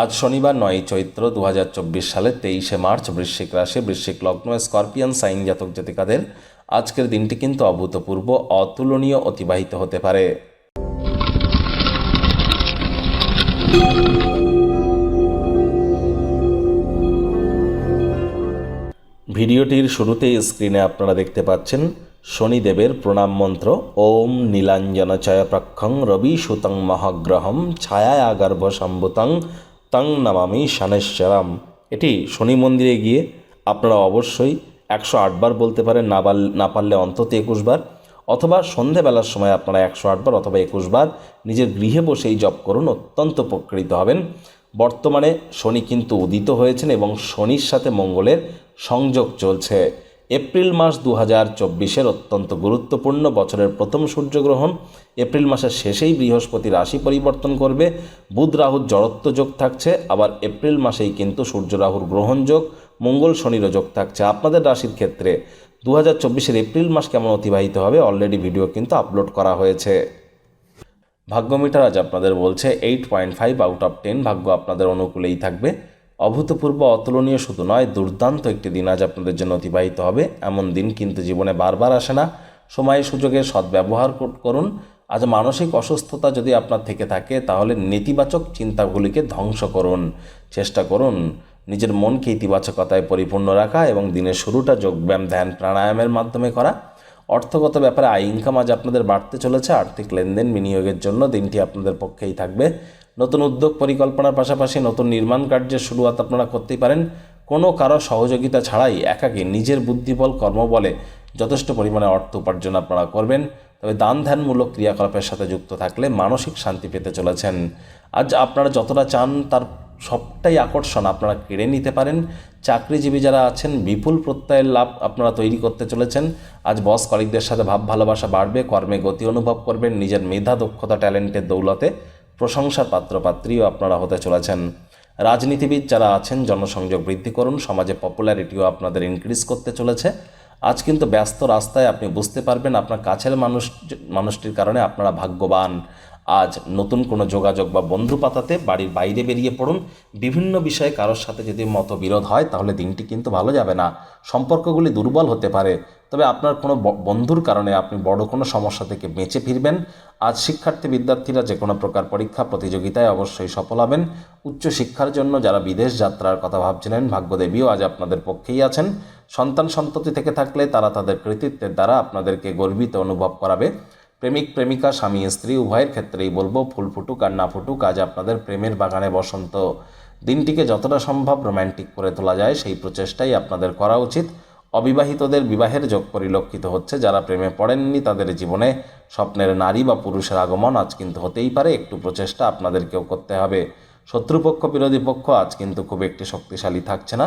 আজ শনিবার 9 চৈত্র 2024 সালের 23শে মার্চ, বৃশ্চিক রাশি, বৃশ্চিক লগ্ন, স্করপিয়ান সাইন জাতক জাতিকাদের আজকের দিনটি কিন্তু অভূতপূর্ব, অতুলনীয় অতিবাহিত হতে পারে। ভিডিওটির শুরুতেই স্ক্রিনে আপনারা দেখতে পাচ্ছেন শনিদেবের প্রণাম মন্ত্র। ওম নীলাঞ্জনচয় প্রক্ষং রবি সুতং মহাগ্রহম ছায়াগর্ভ সম্ভুতং তং নমামি শনেশ্বরম। এটি শনি মন্দিরে গিয়ে আপনারা অবশ্যই 108 বার বলতে পারেন, না পারলে অন্তত 21 বার, অথবা সন্ধেবেলার সময় আপনারা 108 বার অথবা 21 বার নিজের গৃহে বসেই জপ করুন, অত্যন্ত উপকৃত হবেন। বর্তমানে শনি কিন্তু উদিত হয়েছেন এবং শনির সাথে মঙ্গলের সংযোগ চলছে। এপ্রিল মাস 2024-এর অত্যন্ত গুরুত্বপূর্ণ, বছরের প্রথম সূর্যগ্রহণ। এপ্রিল মাসের শেষেই বৃহস্পতি রাশি পরিবর্তন করবে, বুধ রাহুর জড়ত্ব যোগ থাকছে, আবার এপ্রিল মাসেই কিন্তু সূর্য রাহুর গ্রহণ যোগ, মঙ্গল শনিরও যোগ থাকছে। আপনাদের রাশির ক্ষেত্রে 2024-এর এপ্রিল মাস কেমন অতিবাহিত হবে অলরেডি ভিডিও কিন্তু আপলোড করা হয়েছে। ভাগ্যমিটার আজ আপনাদের বলছে 8.5 আউট অফ 10, ভাগ্য আপনাদের অনুকূলেই থাকবে। অভূতপূর্ব, অতুলনীয় শুধু নয়, দুর্দান্ত একটি দিন আজ আপনাদের জন্য অতিবাহিত হবে। এমন দিন কিন্তু জীবনে বারবার আসে না। সময় সুযোগের সদ্ব্যবহার করুন। আজ মানসিক অসুস্থতা যদি আপনার থেকে থাকে তাহলে নেতিবাচক চিন্তাগুলিকে ধ্বংস করুন। চেষ্টা করুন নিজের মনকে ইতিবাচকতায় পরিপূর্ণ রাখা এবং দিনের শুরুটা যোগব্যায়াম, ধ্যান, প্রাণায়ামের মাধ্যমে করা। অর্থগত ব্যাপারে আয় ইনকাম আজ আপনাদের বাড়তে চলেছে। আর্থিক লেনদেন, বিনিয়োগের জন্য দিনটি আপনাদের পক্ষেই থাকবে। নতুন উদ্যোগ পরিকল্পনার পাশাপাশি নতুন নির্মাণ কার্যের শুরুয়াত আপনারা করতেই পারেন। কোনো কারো সহযোগিতা ছাড়াই একাকী নিজের বুদ্ধিবল, কর্মবলে যথেষ্ট পরিমাণে অর্থ উপার্জন আপনারা করবেন। তবে দান ধ্যানমূলক ক্রিয়াকলাপের সাথে যুক্ত থাকলে মানসিক শান্তি পেতে চলেছেন। আজ আপনারা যতটা চান তার সবটাই আকর্ষণ আপনারা কেড়ে নিতে পারেন। চাকরিজীবী যারা আছেন, বিপুল প্রত্যয়ের লাভ আপনারা তৈরি করতে চলেছেন। আজ বস কলিগদের সাথে ভাব ভালোবাসা বাড়বে, কর্মে গতি অনুভব করবেন। নিজের মেধা, দক্ষতা, ট্যালেন্টের দৌলতে প্রশংসার পাত্রপাত্রীও আপনারা হতে চলেছেন। রাজনীতিবিদ যারা আছেন, জনসংযোগ বৃদ্ধি করুন। সমাজে পপুলারিটিও আপনাদের ইনক্রিজ করতে চলেছে। আজ কিন্তু ব্যস্ত রাস্তায় আপনি বুঝতে পারবেন আপনার কাছের মানুষটির কারণে আপনারা ভাগ্যবান। আজ নতুন কোনো যোগাযোগ বা বন্ধু পাতাতে বাড়ির বাইরে বেরিয়ে পড়ুন। বিভিন্ন বিষয়ে কারোর সাথে যদি মতবিরোধ হয় তাহলে দিনটি কিন্তু ভালো যাবে না, সম্পর্কগুলি দুর্বল হতে পারে। তবে আপনার কোনো বন্ধুর কারণে আপনি বড় কোনো সমস্যা থেকে বেঁচে ফিরবেন। আজ শিক্ষার্থী বিদ্যার্থীরা যে কোনো প্রকার পরীক্ষা প্রতিযোগিতায় অবশ্যই সফল হবেন। উচ্চশিক্ষার জন্য যারা বিদেশ যাত্রার কথা ভাবছিলেন, ভাগ্যদেবীও আজ আপনাদের পক্ষেই আছেন। সন্তান সন্ততি থেকে থাকলে তারা তাদের কৃতিত্বের দ্বারা আপনাদেরকে গর্বিত অনুভব করাবে। প্রেমিক প্রেমিকা, স্বামী স্ত্রী উভয়ের ক্ষেত্রেই বলবো, ফুল ফুটুক আর না ফুটুক, আজ আপনাদের প্রেমের বাগানে বসন্ত। দিনটিকে যতটা সম্ভব রোম্যান্টিক করে তোলা যায় সেই প্রচেষ্টাই আপনাদের করা উচিত। অবিবাহিতদের বিবাহের যোগ পরিলক্ষিত হচ্ছে। যারা প্রেমে পড়েননি তাদের জীবনে স্বপ্নের নারী বা পুরুষের আগমন আজ কিন্তু হতেই পারে। একটু প্রচেষ্টা আপনাদেরকেও করতে হবে। শত্রুপক্ষ, বিরোধী পক্ষ আজ কিন্তু খুব একটি শক্তিশালী থাকছে না।